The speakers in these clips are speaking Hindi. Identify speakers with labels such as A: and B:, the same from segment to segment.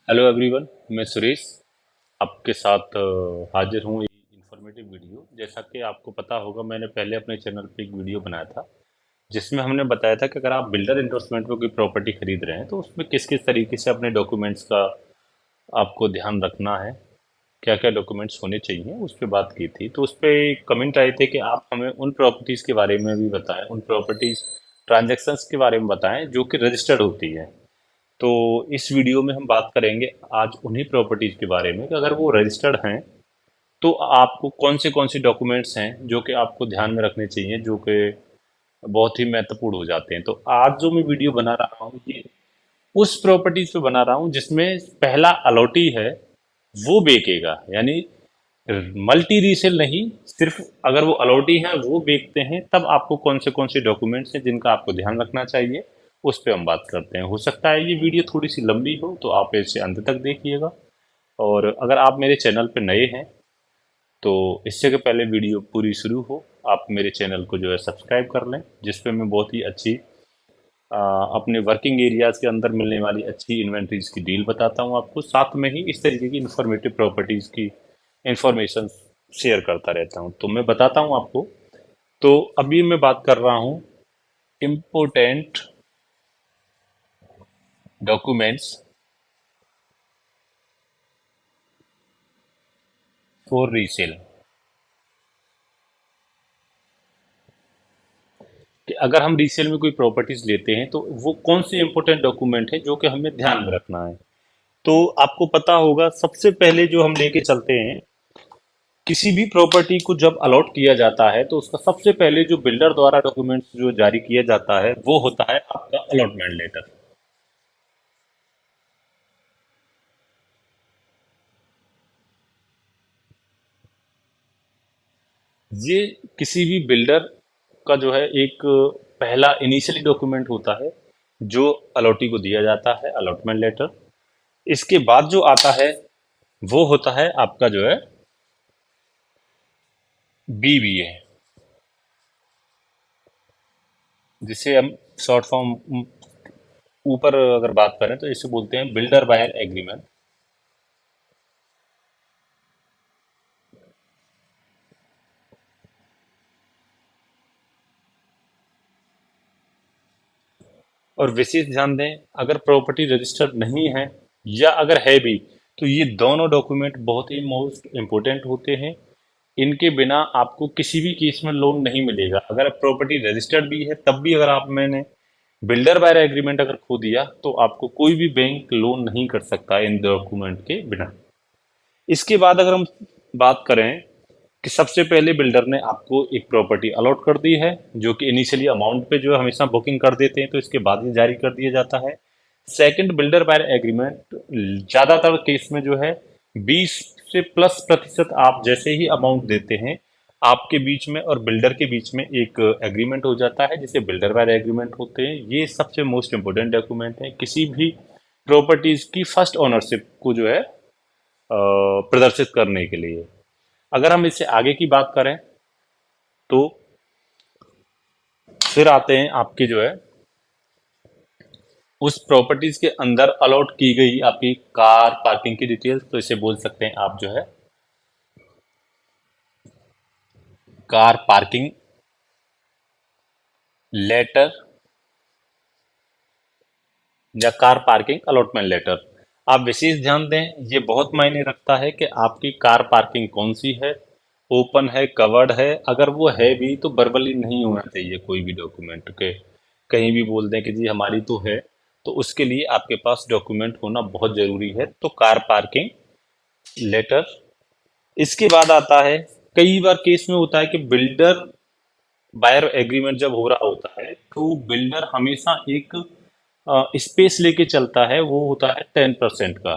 A: Hello everyone. मैं सुरेश आपके साथ हाजिर हूँ एक इन्फॉर्मेटिव वीडियो। जैसा कि आपको पता होगा, मैंने पहले अपने चैनल पे एक वीडियो बनाया था जिसमें हमने बताया था कि अगर आप बिल्डर इंडोर्समेंट पे कोई प्रॉपर्टी खरीद रहे हैं तो उसमें किस किस तरीके से अपने डॉक्यूमेंट्स का आपको ध्यान रखना है, क्या क्या डॉक्यूमेंट्स होने चाहिए, उस पर बात की थी। तो उस पर कमेंट आए थे कि आप हमें उन प्रॉपर्टीज़ के बारे में भी बताएं, उन प्रॉपर्टीज़ ट्रांजैक्शंस के बारे में बताएं जो कि रजिस्टर्ड होती है। तो इस वीडियो में हम बात करेंगे आज उन्हीं प्रॉपर्टीज के बारे में कि अगर वो रजिस्टर्ड हैं तो आपको कौन से डॉक्यूमेंट्स हैं जो कि आपको ध्यान में रखने चाहिए, जो कि बहुत ही महत्वपूर्ण हो जाते हैं। तो आज जो मैं वीडियो बना रहा हूँ ये उस प्रॉपर्टीज पे बना रहा हूँ जिसमें पहला अलॉटी है वो बेचेगा, यानी मल्टी रीसेल नहीं, सिर्फ अगर वो अलॉटी है वो बेचते हैं तब आपको कौन से डॉक्यूमेंट्स हैं जिनका आपको ध्यान रखना चाहिए, उस पर हम बात करते हैं। हो सकता है ये वीडियो थोड़ी सी लंबी हो तो आप इसे अंत तक देखिएगा। और अगर आप मेरे चैनल पर नए हैं तो इससे के पहले वीडियो पूरी शुरू हो आप मेरे चैनल को जो है सब्सक्राइब कर लें, जिस पे मैं बहुत ही अच्छी अपने वर्किंग एरियाज के अंदर मिलने वाली अच्छी इन्वेंट्रीज की डील बताता हूँ आपको, साथ में ही इस तरीके की इंफॉर्मेटिव प्रॉपर्टीज की इंफॉर्मेशन शेयर करता रहता हूँ। तो मैं बताता हूँ आपको। तो अभी मैं बात कर रहा हूँ इम्पोर्टेंट डॉक्यूमेंट्स फॉर रीसेल, कि अगर हम रीसेल में कोई प्रॉपर्टीज लेते हैं तो वो कौन से इंपॉर्टेंट डॉक्यूमेंट है जो कि हमें ध्यान में रखना है। तो आपको पता होगा, सबसे पहले जो हम लेके चलते हैं, किसी भी प्रॉपर्टी को जब अलॉट किया जाता है तो उसका सबसे पहले जो बिल्डर द्वारा डॉक्यूमेंट्स जो जारी किया जाता है वो होता है आपका अलॉटमेंट लेटर। ये किसी भी बिल्डर का जो है एक पहला इनिशियली डॉक्यूमेंट होता है जो अलॉटी को दिया जाता है, अलॉटमेंट लेटर। इसके बाद जो आता है वो होता है आपका जो है BBA, जिसे हम शॉर्ट फॉर्म ऊपर अगर बात करें तो इसे बोलते हैं बिल्डर बायर एग्रीमेंट। और विशेष ध्यान दें, अगर प्रॉपर्टी रजिस्टर्ड नहीं है या अगर है भी तो ये दोनों डॉक्यूमेंट बहुत ही मोस्ट इम्पोर्टेंट होते हैं। इनके बिना आपको किसी भी केस में लोन नहीं मिलेगा। अगर प्रॉपर्टी रजिस्टर्ड भी है तब भी अगर आप मैंने बिल्डर बायर एग्रीमेंट अगर खो दिया तो आपको कोई भी बैंक लोन नहीं कर सकता इन डॉक्यूमेंट के बिना। इसके बाद अगर हम बात करें कि सबसे पहले बिल्डर ने आपको एक प्रॉपर्टी अलॉट कर दी है, जो कि इनिशियली अमाउंट पे जो है हमेशा बुकिंग कर देते हैं, तो इसके बाद ही जारी कर दिया जाता है। सेकंड, बिल्डर बायर एग्रीमेंट ज्यादातर केस में जो है 20 से प्लस प्रतिशत आप जैसे ही अमाउंट देते हैं आपके बीच में और बिल्डर के बीच में एक एग्रीमेंट हो जाता है जिसे बिल्डर बायर एग्रीमेंट होते हैं। ये सबसे मोस्ट इंपोर्टेंट डॉक्यूमेंट है किसी भी प्रॉपर्टीज की फर्स्ट ओनरशिप को जो है प्रदर्शित करने के लिए। अगर हम इससे आगे की बात करें तो फिर आते हैं आपकी जो है उस प्रॉपर्टीज के अंदर अलॉट की गई आपकी कार पार्किंग की डिटेल्स। तो इसे बोल सकते हैं आप जो है कार पार्किंग लेटर या कार पार्किंग अलॉटमेंट लेटर। आप विशेष ध्यान दें, ये बहुत मायने रखता है कि आपकी कार पार्किंग कौन सी है, ओपन है, कवर्ड है। अगर वो है भी तो वर्बली नहीं होना चाहिए कोई भी डॉक्यूमेंट के कहीं भी बोल दें कि जी हमारी तो है। तो उसके लिए आपके पास डॉक्यूमेंट होना बहुत जरूरी है। तो कार पार्किंग लेटर। इसके बाद आता है, कई बार केस में होता है कि बिल्डर बायर एग्रीमेंट जब हो रहा होता है तो बिल्डर हमेशा एक स्पेस लेके चलता है, वो होता है 10% का,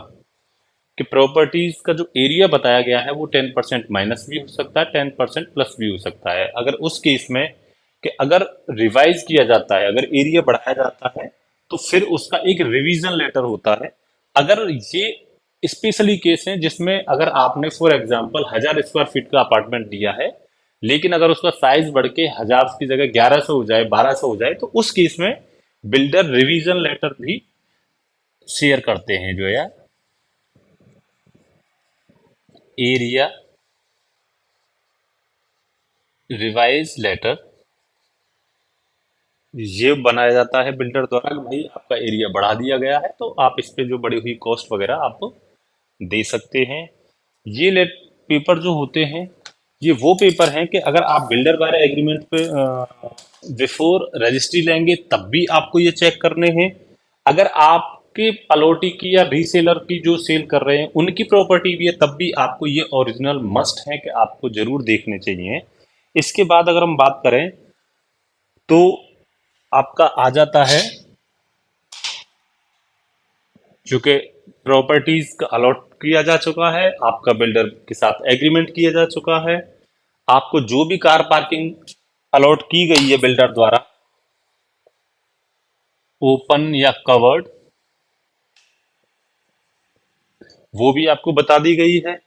A: कि प्रॉपर्टीज का जो एरिया बताया गया है वो 10% माइनस भी हो सकता है, 10% प्लस भी हो सकता है। अगर उस केस में कि अगर रिवाइज किया जाता है, अगर एरिया बढ़ाया जाता है तो फिर उसका एक रिवीजन लेटर होता है। अगर ये स्पेशली केस है जिसमें अगर आपने फॉर एग्जांपल 1000 स्क्वायर फीट का अपार्टमेंट दिया है लेकिन अगर उसका साइज बढ़ के 1000 की जगह 1100 हो जाए, 1200 हो जाए, तो उस केस में बिल्डर रिवीजन लेटर भी शेयर करते हैं जो है। एरिया रिवाइज लेटर ये बनाया जाता है बिल्डर द्वारा कि भाई आपका एरिया बढ़ा दिया गया है, तो आप इस पे जो बढ़ी हुई कॉस्ट वगैरह आप दे सकते हैं। ये लेट पेपर जो होते हैं, ये वो पेपर हैं कि अगर आप बिल्डर बाय एग्रीमेंट पे बिफोर रजिस्ट्री लेंगे तब भी आपको ये चेक करने हैं। अगर आपके पलौटी की या रीसेलर की जो सेल कर रहे हैं उनकी प्रॉपर्टी भी है तब भी आपको ये ओरिजिनल मस्ट है कि आपको जरूर देखने चाहिए। इसके बाद अगर हम बात करें तो आपका आ जाता है चूंकि प्रॉपर्टीज का अलॉट किया जा चुका है, आपका बिल्डर के साथ एग्रीमेंट किया जा चुका है, आपको जो भी कार पार्किंग अलॉट की गई है बिल्डर द्वारा, ओपन या कवर्ड, वो भी आपको बता दी गई है।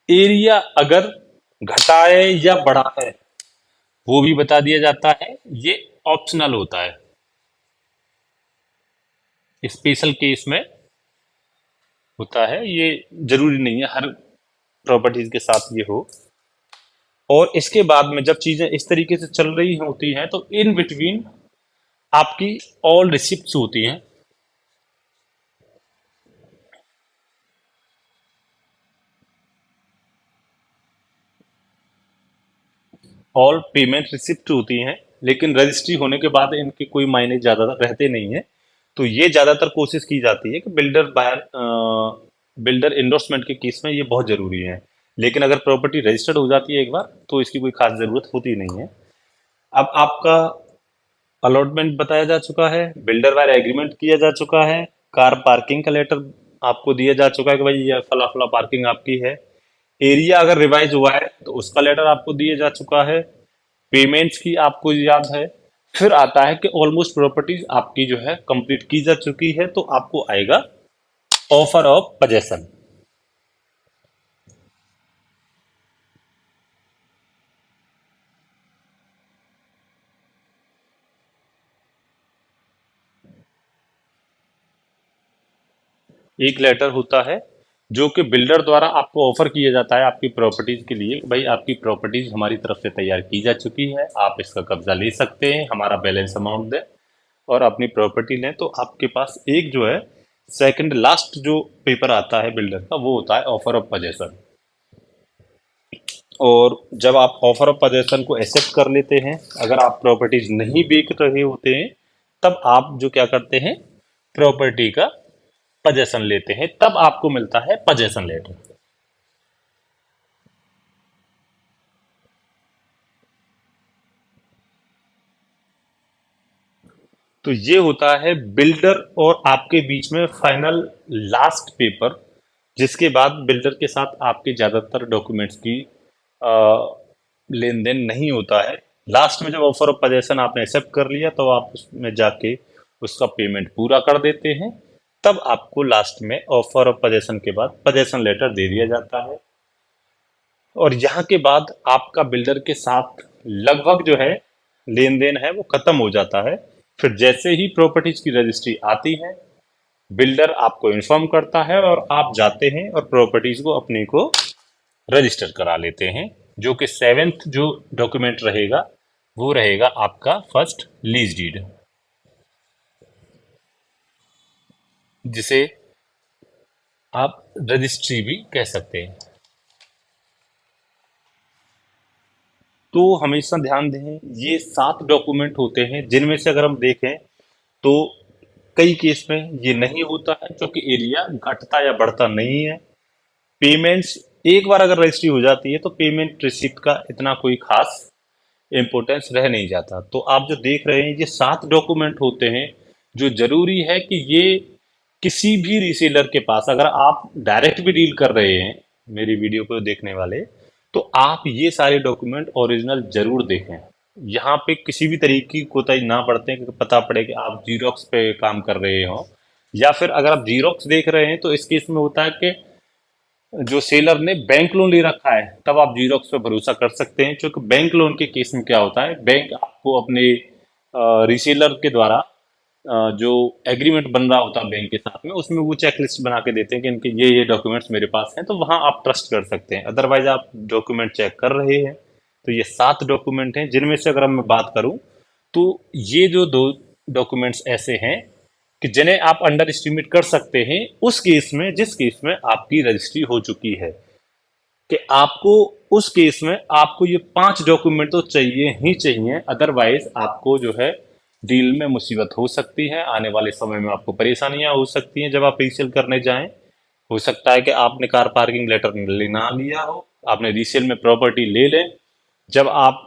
A: एरिया अगर घटा है या बढ़ा है वो भी बता दिया जाता है। ये ऑप्शनल होता है, स्पेशल केस में होता है, ये जरूरी नहीं है हर प्रॉपर्टीज के साथ ये हो। और इसके बाद में जब चीजें इस तरीके से चल रही होती हैं तो इन बिटवीन आपकी ऑल रिसिप्ट्स होती हैं। ऑल पेमेंट रिसिप्ट होती हैं, लेकिन रजिस्ट्री होने के बाद इनके कोई मायने ज्यादा रहते नहीं है। तो ये ज्यादातर कोशिश की जाती है कि बिल्डर इंडोर्समेंट के केस में ये बहुत जरूरी है। लेकिन अगर प्रॉपर्टी रजिस्टर्ड हो जाती है एक बार तो इसकी कोई खास जरूरत होती नहीं है। अब आपका अलॉटमेंट बताया जा चुका है, बिल्डर वायर एग्रीमेंट किया जा चुका है, कार पार्किंग का लेटर आपको दिया जा चुका है कि भाई ये फला फला पार्किंग आपकी है। एरिया अगर रिवाइज हुआ है तो उसका लेटर आपको दिया जा चुका है। पेमेंट्स की आपको याद है। फिर आता है कि ऑलमोस्ट प्रॉपर्टीज आपकी जो है कंप्लीट की जा चुकी है, तो आपको आएगा ऑफर ऑफ पोजेशन। एक लेटर होता है जो कि बिल्डर द्वारा आपको ऑफर किया जाता है आपकी प्रॉपर्टीज के लिए कि भाई आपकी प्रॉपर्टीज हमारी तरफ से तैयार की जा चुकी है, आप इसका कब्जा ले सकते हैं, हमारा बैलेंस अमाउंट दें और अपनी प्रॉपर्टी लें। तो आपके पास एक जो है सेकंड लास्ट जो पेपर आता है बिल्डर का वो होता है ऑफर ऑफ पोजेशन। और जब आप ऑफर ऑफ पोजेशन को एक्सेप्ट कर लेते हैं, अगर आप प्रॉपर्टीज नहीं बेच रहे होते हैं तब आप जो क्या करते हैं प्रॉपर्टी का पोजेशन लेते हैं, तब आपको मिलता है पोजेशन लेटर। तो ये होता है बिल्डर और आपके बीच में फाइनल लास्ट पेपर, जिसके बाद बिल्डर के साथ आपके ज्यादातर डॉक्यूमेंट्स की लेन देन नहीं होता है। लास्ट में जब ऑफर ऑफ पोजेशन आपने एक्सेप्ट कर लिया तो आप उसमें जाके उसका पेमेंट पूरा कर देते हैं, तब आपको लास्ट में ऑफर ऑफ पोजेशन के बाद पोजेशन लेटर दे दिया जाता है। और यहाँ के बाद आपका बिल्डर के साथ लगभग जो है लेन देन है वो खत्म हो जाता है। फिर जैसे ही प्रॉपर्टीज की रजिस्ट्री आती है बिल्डर आपको इन्फॉर्म करता है और आप जाते हैं और प्रॉपर्टीज को अपने को रजिस्टर करा लेते हैं, जो कि सेवेंथ जो डॉक्यूमेंट रहेगा वो रहेगा आपका फर्स्ट लीज डीड, जिसे आप रजिस्ट्री भी कह सकते हैं। तो हमेशा ध्यान दें ये 7 डॉक्यूमेंट होते हैं जिनमें से अगर हम देखें तो कई केस में ये नहीं होता है क्योंकि एरिया घटता या बढ़ता नहीं है। पेमेंट्स एक बार अगर रजिस्ट्री हो जाती है तो पेमेंट रिसिप्ट का इतना कोई खास इंपॉर्टेंस रह नहीं जाता। तो आप जो देख रहे हैं ये 7 डॉक्यूमेंट होते हैं जो जरूरी है कि ये किसी भी रीसेलर के पास, अगर आप डायरेक्ट भी डील कर रहे हैं मेरी वीडियो को देखने वाले, तो आप ये सारे डॉक्यूमेंट ओरिजिनल जरूर देखें। यहाँ पे किसी भी तरीके की कोताही ना बरतें कि पता पड़े कि आप जीरोक्स पे काम कर रहे हो, या फिर अगर आप जीरोक्स देख रहे हैं तो इस केस में होता है कि जो सेलर ने बैंक लोन ले रखा है तब आप जीरोक्स पे भरोसा कर सकते हैं, क्योंकि बैंक लोन के केस में क्या होता है बैंक आपको अपने रीसेलर के द्वारा जो एग्रीमेंट बन रहा होता है बैंक के साथ में, उसमें वो चेक लिस्ट बना के देते हैं कि इनके ये डॉक्यूमेंट्स मेरे पास हैं, तो वहां आप ट्रस्ट कर सकते हैं। अदरवाइज आप डॉक्यूमेंट चेक कर रहे हैं तो ये 7 डॉक्यूमेंट हैं, जिनमें से अगर मैं बात करूं तो ये जो 2 डॉक्यूमेंट्स ऐसे हैं कि जिन्हें आप अंडर एस्टिमेट कर सकते हैं उस केस में जिस केस में आपकी रजिस्ट्री हो चुकी है, कि आपको उस केस में आपको ये 5 डॉक्यूमेंट तो चाहिए ही चाहिए। अदरवाइज आपको जो है डील में मुसीबत हो सकती है, आने वाले समय में आपको परेशानियां हो सकती हैं जब आप रीसेल करने जाएं। हो सकता है कि आपने कार पार्किंग लेटर ना लिया हो, आपने रीसेल में प्रॉपर्टी ले लें, जब आप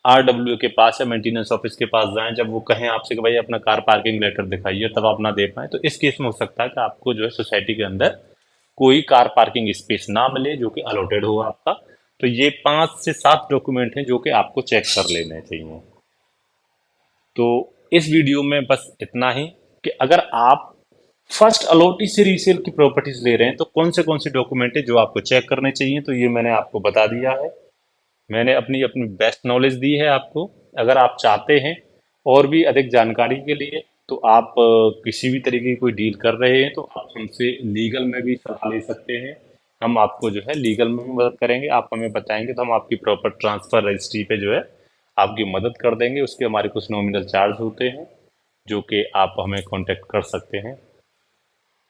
A: RW के पास या मेंटेनेंस ऑफिस के पास जाएं, जब वो कहें आपसे कि भाई अपना कार पार्किंग लेटर दिखाइए, तब आप ना दे पाए, तो इस केस में हो सकता है कि आपको जो है सोसाइटी के अंदर कोई कार पार्किंग स्पेस ना मिले जो कि अलॉटेड हो आपका। तो ये 5 से 7 डॉक्यूमेंट हैं जो कि आपको चेक कर लेने चाहिए। तो इस वीडियो में बस इतना ही कि अगर आप फर्स्ट अलॉटी से रीसेल की प्रॉपर्टीज ले रहे हैं तो कौन से डॉक्यूमेंट है जो आपको चेक करने चाहिए, तो ये मैंने आपको बता दिया है। मैंने अपनी अपनी बेस्ट नॉलेज दी है आपको। अगर आप चाहते हैं और भी अधिक जानकारी के लिए तो आप किसी भी तरीके की कोई डील कर रहे हैं तो आप हमसे लीगल में भी सलाह ले सकते हैं। हम आपको जो है लीगल में भी मदद करेंगे, आप हमें बताएंगे तो हम आपकी प्रॉपर ट्रांसफर रजिस्ट्री पे जो है आपकी मदद कर देंगे। उसके हमारे कुछ नॉमिनल चार्ज होते हैं जो कि आप हमें कांटेक्ट कर सकते हैं।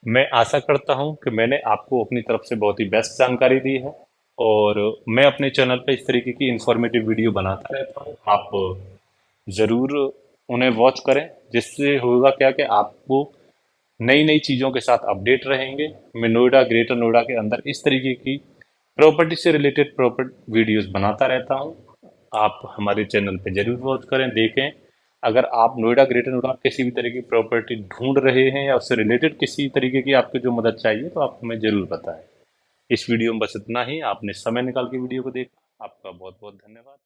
A: मैं आशा करता हूं कि मैंने आपको अपनी तरफ से बहुत ही बेस्ट जानकारी दी है, और मैं अपने चैनल पे इस तरीके की इंफॉर्मेटिव वीडियो बनाता रहता हूं। आप ज़रूर उन्हें वॉच करें, जिससे होगा क्या कि आपको नई नई चीज़ों के साथ अपडेट रहेंगे। मैं नोएडा, ग्रेटर नोएडा के अंदर इस तरीके की प्रॉपर्टी से रिलेटेड प्रॉपर्टी वीडियोस बनाता रहता हूं। आप हमारे चैनल पे जरूर वॉच करें, देखें। अगर आप नोएडा, ग्रेटर नोएडा किसी भी तरह की प्रॉपर्टी ढूंढ रहे हैं या उससे रिलेटेड किसी तरीके की आपको जो मदद चाहिए तो आप हमें जरूर बताएं। इस वीडियो में बस इतना ही। आपने समय निकाल के वीडियो को देखा, आपका बहुत बहुत धन्यवाद।